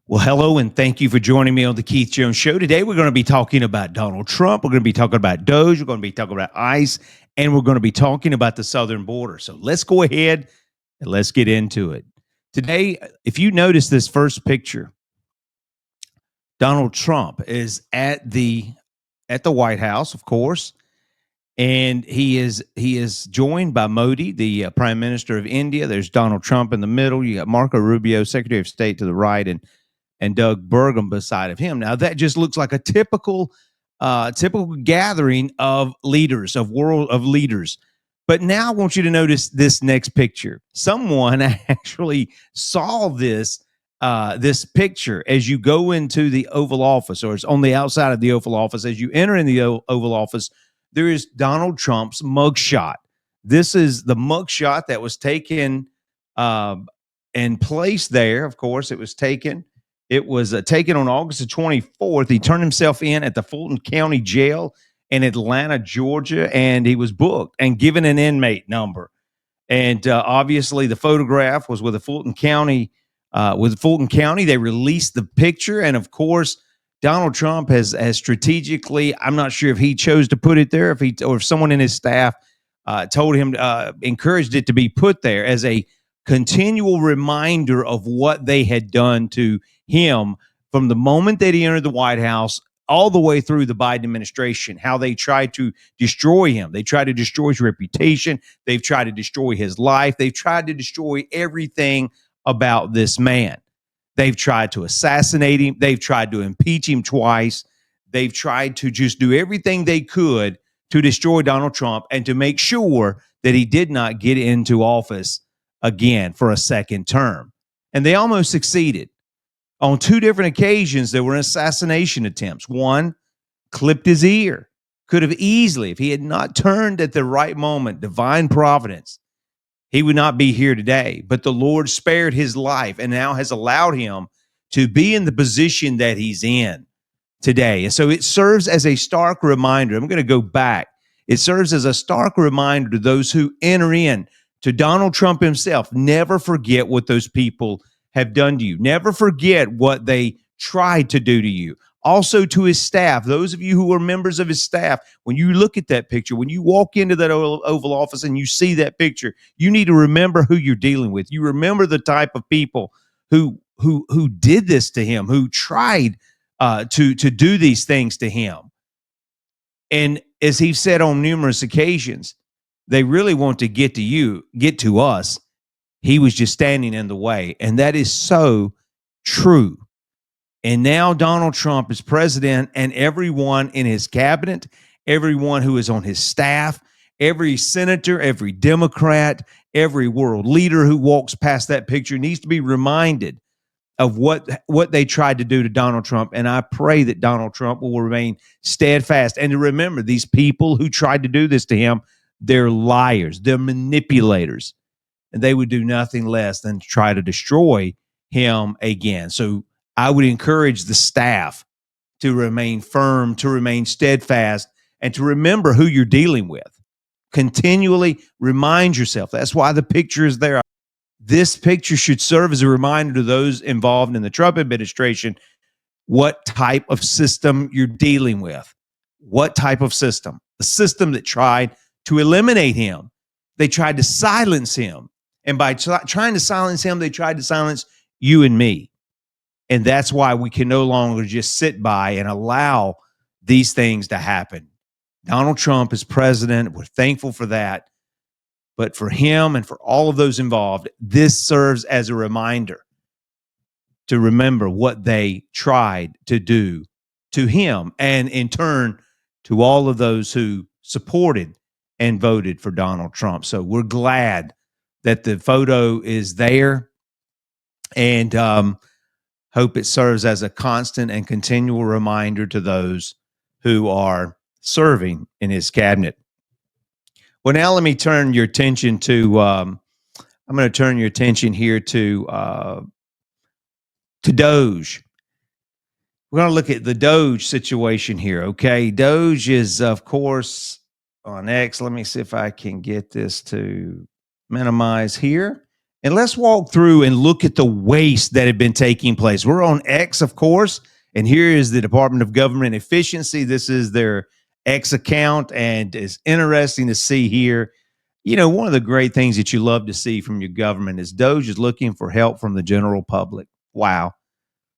Well, hello, and thank you for joining me on the Keith Jones Show. Today, we're going to be talking about Donald Trump. We're going to be talking about DOGE. We're going to be talking about ICE, and we're going to be talking about the southern border. So let's go ahead and let's get into it. Today, if you notice this first picture, Donald Trump is at the White House, of course, and he is joined by Modi, the Prime Minister of India. There's Donald Trump in the middle. You got Marco Rubio, Secretary of State, to the right, and Doug Burgum beside of him. Now that just looks like a typical gathering of leaders, of leaders. But now I want you to notice this next picture. Someone actually saw this picture as you go into the Oval Office, or it's on the outside of the Oval Office. As you enter in the Oval Office, there is Donald Trump's mugshot. This is the mugshot that was taken and placed there. Of course, it was taken. It was taken on August the 24th. He turned himself in at the Fulton County Jail in Atlanta, Georgia, and he was booked and given an inmate number. And obviously, the photograph was with the Fulton County. They released the picture, and of course, Donald Trump has strategically. I'm not sure if he chose to put it there, or if someone in his staff told him, encouraged it to be put there as a continual reminder of what they had done to him from the moment that he entered the White House all the way through the Biden administration, how they tried to destroy him. They tried to destroy his reputation. They've tried to destroy his life. They've tried to destroy everything about this man. They've tried to assassinate him. They've tried to impeach him twice. They've tried to just do everything they could to destroy Donald Trump and to make sure that he did not get into office again for a second term. And they almost succeeded. On two different occasions, there were assassination attempts. One clipped his ear. Could have easily, if he had not turned at the right moment, divine providence, he would not be here today. But the Lord spared his life and now has allowed him to be in the position that he's in today. And so it serves as a stark reminder. I'm going to go back. It serves as a stark reminder to those who enter in to Donald Trump himself. Never forget what those people have done to you. Never forget what they tried to do to you. Also to his staff, those of you who are members of his staff, when you look at that picture, when you walk into that Oval Office and you see that picture, you need to remember who you're dealing with. You remember the type of people who did this to him, who tried to do these things to him. And as he said on numerous occasions, they really want to get to us. He was just standing in the way. And that is so true. And now Donald Trump is president, and everyone in his cabinet, everyone who is on his staff, every senator, every Democrat, every world leader who walks past that picture needs to be reminded of what they tried to do to Donald Trump. And I pray that Donald Trump will remain steadfast. And to remember, these people who tried to do this to him, they're liars, they're manipulators, and they would do nothing less than to try to destroy him again. So I would encourage the staff to remain firm, to remain steadfast, and to remember who you're dealing with. Continually remind yourself. That's why the picture is there. This picture should serve as a reminder to those involved in the Trump administration what type of system you're dealing with. What type of system? The system that tried to eliminate him. They tried to silence him. And by trying to silence him, they tried to silence you and me. And that's why we can no longer just sit by and allow these things to happen. Donald Trump is president. We're thankful for that. But for him and for all of those involved, this serves as a reminder to remember what they tried to do to him, and in turn to all of those who supported and voted for Donald Trump. So we're glad that the photo is there, and hope it serves as a constant and continual reminder to those who are serving in his cabinet. Well, now let me turn your attention to, I'm going to turn your attention here to DOGE. We're going to look at the DOGE situation here, okay? DOGE is, of course, on X. Let me see if I can get this to minimize here. And let's walk through and look at the waste that had been taking place. We're on X, of course, and here is the Department of Government Efficiency. This is their X account, and it's interesting to see here. One of the great things that you love to see from your government is DOGE is looking for help from the general public. Wow.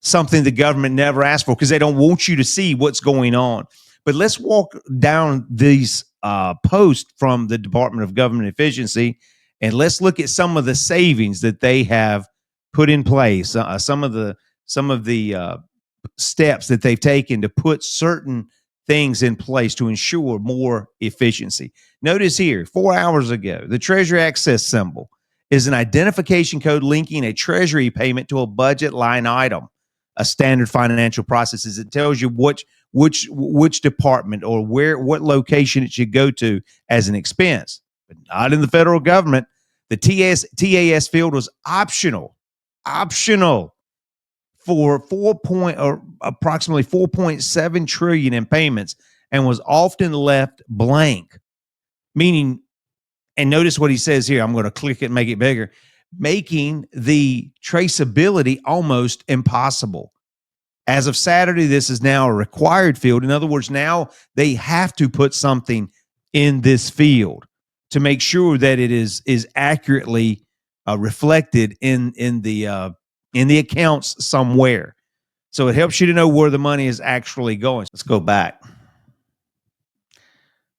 Something the government never asked for because they don't want you to see what's going on. But let's walk down these posts from the Department of Government Efficiency, and let's look at some of the savings that they have put in place. Some of the steps that they've taken to put certain things in place to ensure more efficiency. Notice here, 4 hours ago, the Treasury Access symbol is an identification code linking a Treasury payment to a budget line item. A standard financial process is it tells you which department or what location it should go to as an expense, but not in the federal government. The TAS field was optional for approximately 4.7 trillion in payments and was often left blank, meaning, and notice what he says here. I'm going to click it and make it bigger, making the traceability almost impossible. As of Saturday, this is now a required field. In other words, now they have to put something in this field to make sure that it is accurately reflected in the accounts somewhere. So it helps you to know where the money is actually going. Let's go back.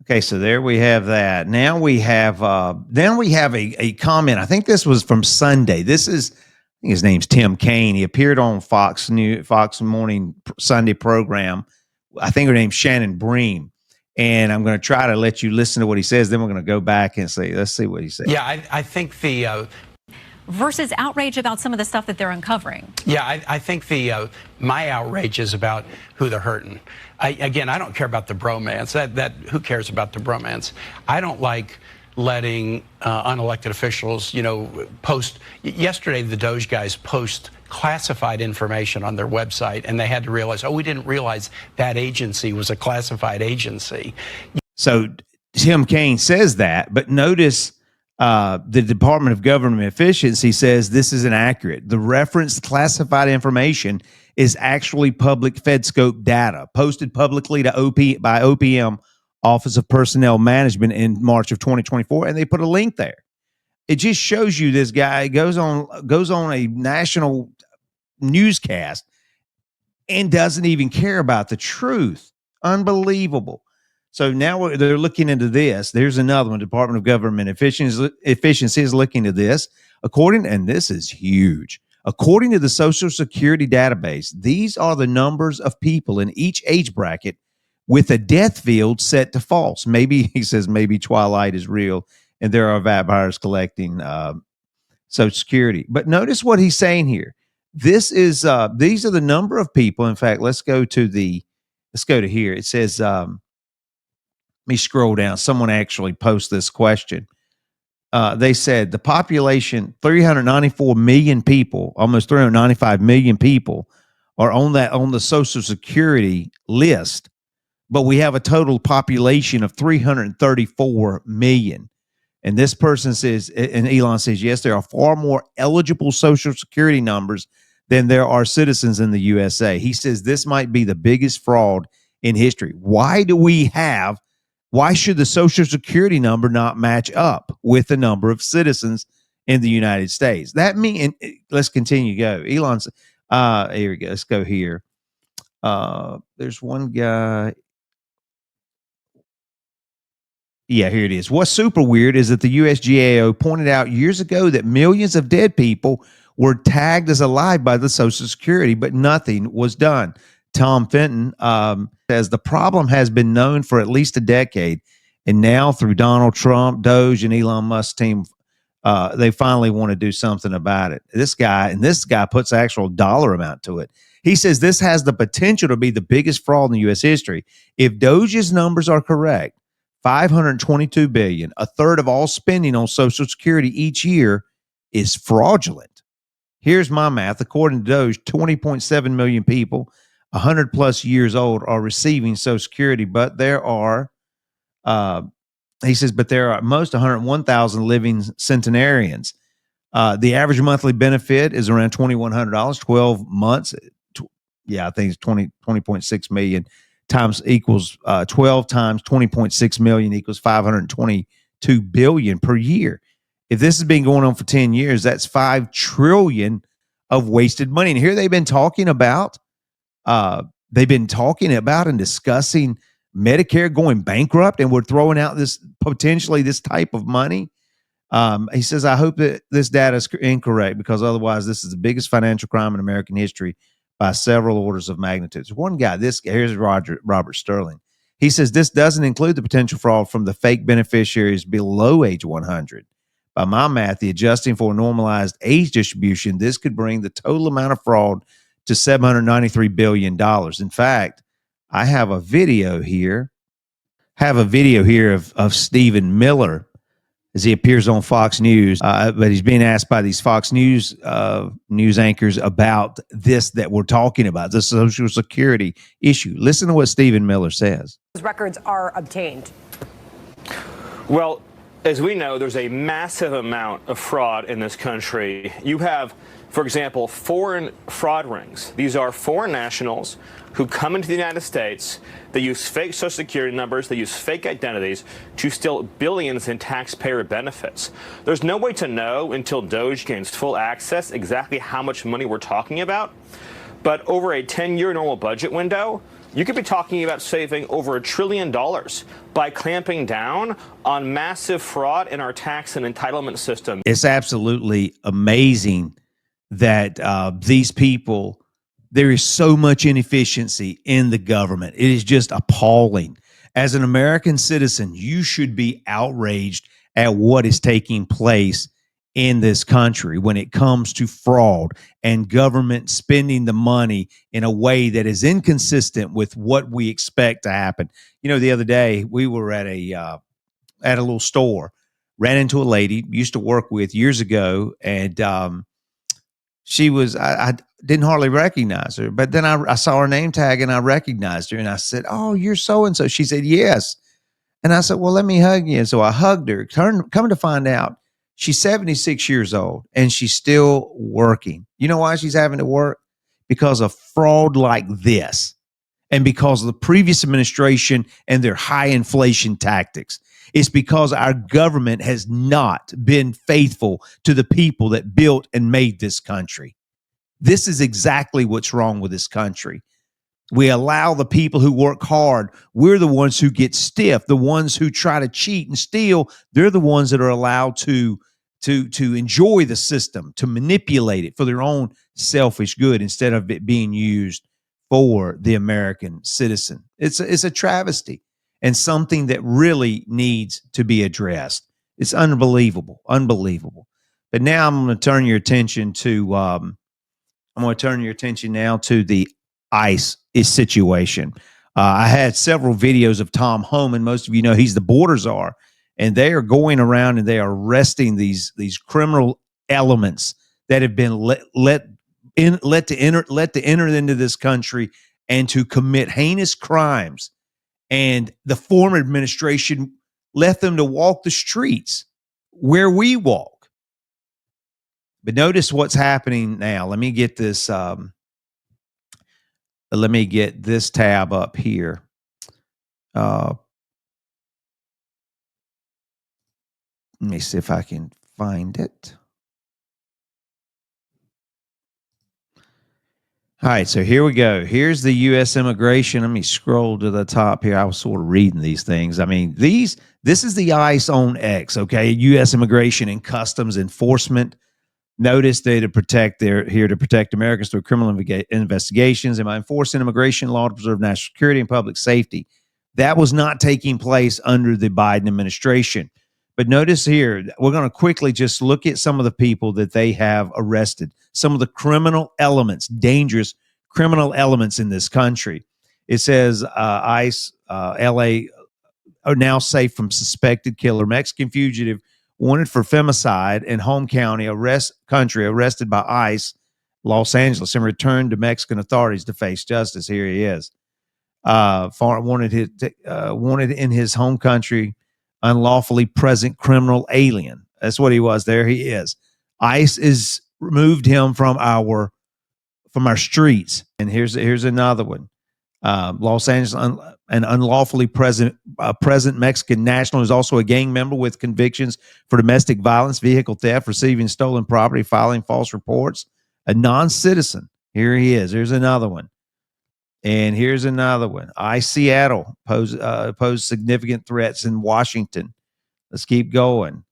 Okay, so there we have that. Now we have a comment. I think this was from Sunday. I think his name's Tim Kaine. He appeared on Fox Morning Sunday program. I think her name's Shannon Bream. And I'm going to try to let you listen to what he says. Then we're going to go back and let's see what he said. Yeah, I think the versus outrage about some of the stuff that they're uncovering. Yeah, I think my outrage is about who they're hurting. I don't care about the bromance. That who cares about the bromance? I don't like letting unelected officials, post. Yesterday, the DOGE guys post classified information on their website, and they had to realize, we didn't realize that agency was a classified agency. So Tim Kaine says that, but notice the Department of Government Efficiency says this is inaccurate. The referenced classified information is actually public FedScope data posted publicly to by OPM, Office of Personnel Management, in March of 2024, and they put a link there. It just shows you this guy goes on a national newscast and doesn't even care about the truth. Unbelievable. So now they're looking into this. There's another one. Department of Government Efficiency is looking at this. And this is huge. According to the Social Security database, these are the numbers of people in each age bracket with a death field set to false. Maybe, he says, maybe Twilight is real and there are vampires collecting Social Security. But notice what he's saying here. These are the number of people. In fact, let's go to here. It says, let me scroll down. Someone actually posted this question. They said the population, 394 million people, almost 395 million people are on the Social Security list, but we have a total population of 334 million. And this person says, and Elon says, yes, there are far more eligible Social Security numbers than there are citizens in the USA. He says this might be the biggest fraud in history. Why should the Social Security number not match up with the number of citizens in the United States? That means, let's continue to go. Elon's, here we go. Let's go here. There's one guy. Yeah, here it is. What's super weird is that the USGAO pointed out years ago that millions of dead people were tagged as alive by the Social Security, but nothing was done. Tom Fenton says the problem has been known for at least a decade, and now through Donald Trump, DOGE, and Elon Musk's team, they finally want to do something about it. This guy puts actual dollar amount to it. He says this has the potential to be the biggest fraud in U.S. history. If DOGE's numbers are correct, $522 billion, a third of all spending on Social Security each year, is fraudulent. Here's my math. According to DOGE, 20.7 million people 100 plus years old are receiving Social Security, but there are, he says, but there are at most 101,000 living centenarians. The average monthly benefit is around $2,100, 12 months. I think it's 20.6 million times equals 12 times 20.6 million equals 522 billion per year. If this has been going on for 10 years, that's 5 trillion of wasted money. And here they've been talking about and discussing Medicare going bankrupt, and we're throwing out this type of money. He says, I hope that this data is incorrect, because otherwise this is the biggest financial crime in American history by several orders of magnitude. So one guy, here's Robert Sterling. He says this doesn't include the potential fraud from the fake beneficiaries below age 100. By my math, the adjusting for a normalized age distribution, this could bring the total amount of fraud to $793 billion. In fact, I have a video here. Of Stephen Miller as he appears on Fox News, but he's being asked by these Fox News news anchors about this that we're talking about, the Social Security issue. Listen to what Stephen Miller says. Records are obtained. Well, as we know, there's a massive amount of fraud in this country. You have, for example, foreign fraud rings. These are foreign nationals who come into the United States. They use fake Social Security numbers. They use fake identities to steal billions in taxpayer benefits. There's no way to know until DOGE gains full access exactly how much money we're talking about. But over a 10-year normal budget window, you could be talking about saving over $1 trillion by clamping down on massive fraud in our tax and entitlement system. It's absolutely amazing that these people, there is so much inefficiency in the government. It is just appalling. As an American citizen, you should be outraged at what is taking place in this country when it comes to fraud and government spending the money in a way that is inconsistent with what we expect to happen. You know, the other day we were at a little store, ran into a lady used to work with years ago, and she was, I didn't hardly recognize her, but then I saw her name tag and I recognized her, and I said, "Oh, you're so-and-so." She said, "Yes." And I said, "Well, let me hug you." And so I hugged her. Come to find out, she's 76 years old and she's still working. You know why she's having to work? Because of fraud like this, and because of the previous administration and their high inflation tactics. It's because our government has not been faithful to the people that built and made this country. This is exactly what's wrong with this country. We allow the people who work hard. We're the ones who get stiff. The ones who try to cheat and steal, they're the ones that are allowed to enjoy the system, to manipulate it for their own selfish good instead of it being used for the American citizen. It's a travesty, and something that really needs to be addressed. It's unbelievable. But now I'm going to turn your attention to now to the ICE situation. I had several videos of Tom Homan. Most of you know he's the border czar, and they are going around and they are arresting these criminal elements that have been let to enter into this country and to commit heinous crimes. And the former administration left them to walk the streets where we walk. But notice what's happening now. Let me get this. Let me get this tab up here. Let me see if I can find it. All right, so here we go. Here's the U.S. immigration. Let me scroll to the top here. I was sort of reading these things. I mean, this is the ICE on X, okay? U.S. Immigration and Customs Enforcement. Notice they're here to protect Americans through criminal investigations and by enforcing immigration law to preserve national security and public safety. That was not taking place under the Biden administration. But notice here, we're going to quickly just look at some of the people that they have arrested, some of the criminal elements, dangerous criminal elements in this country. It says ICE, LA, are now safe from suspected killer. Mexican fugitive wanted for femicide in home county, arrested by ICE, Los Angeles, and returned to Mexican authorities to face justice. Here he is. Wanted in his home country, unlawfully present criminal alien. That's what he was. There he is. ICE is removed him from our streets. And here's another one. Los Angeles, an unlawfully present Mexican national, is also a gang member with convictions for domestic violence, vehicle theft, receiving stolen property, filing false reports. A non-citizen. Here he is. Here's another one. And here's another one. Seattle pose significant threats in Washington. Let's keep going.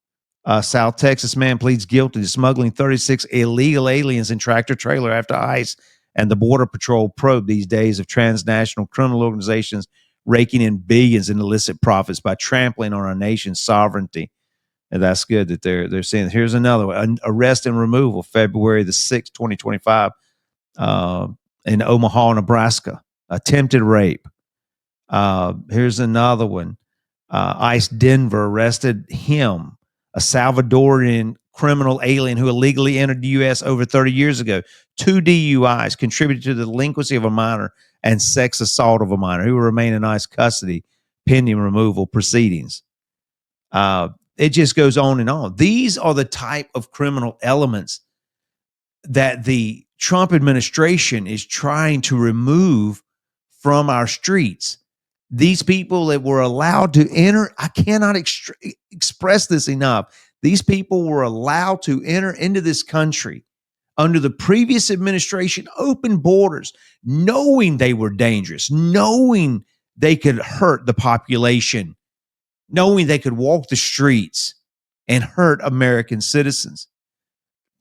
South Texas man pleads guilty to smuggling 36 illegal aliens in tractor trailer after ICE and the Border Patrol probe these days of transnational criminal organizations raking in billions in illicit profits by trampling on our nation's sovereignty. And that's good that they're saying. Here's another one. Arrest and removal, February the 6th, 2025, in Omaha, Nebraska. Attempted rape. Here's another one. ICE Denver arrested him, a Salvadorian criminal alien who illegally entered the U.S. over 30 years ago. 2 DUIs contributed to the delinquency of a minor and sex assault of a minor who will remain in ICE custody pending removal proceedings. It just goes on and on. These are the type of criminal elements that the Trump administration is trying to remove from our streets. These people that were allowed to enter, I cannot express this enough. These people were allowed to enter into this country under the previous administration, open borders, knowing they were dangerous, knowing they could hurt the population, knowing they could walk the streets and hurt American citizens.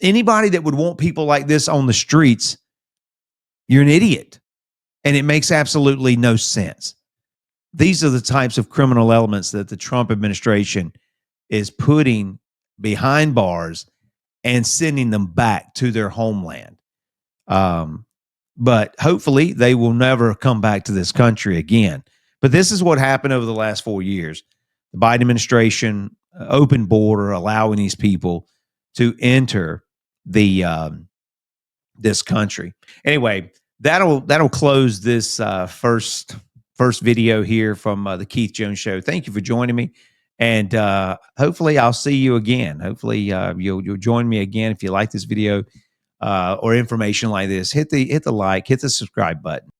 Anybody that would want people like this on the streets, you're an idiot. And it makes absolutely no sense. These are the types of criminal elements that the Trump administration is putting behind bars and sending them back to their homeland. But hopefully they will never come back to this country again. But this is what happened over the last 4 years. The Biden administration, open border, allowing these people to enter the this country. Anyway, that'll close this first video here from the Keith Jones Show. Thank you for joining me, and hopefully I'll see you again. Hopefully you'll join me again. If you like this video or information like this, hit the like, hit the subscribe button.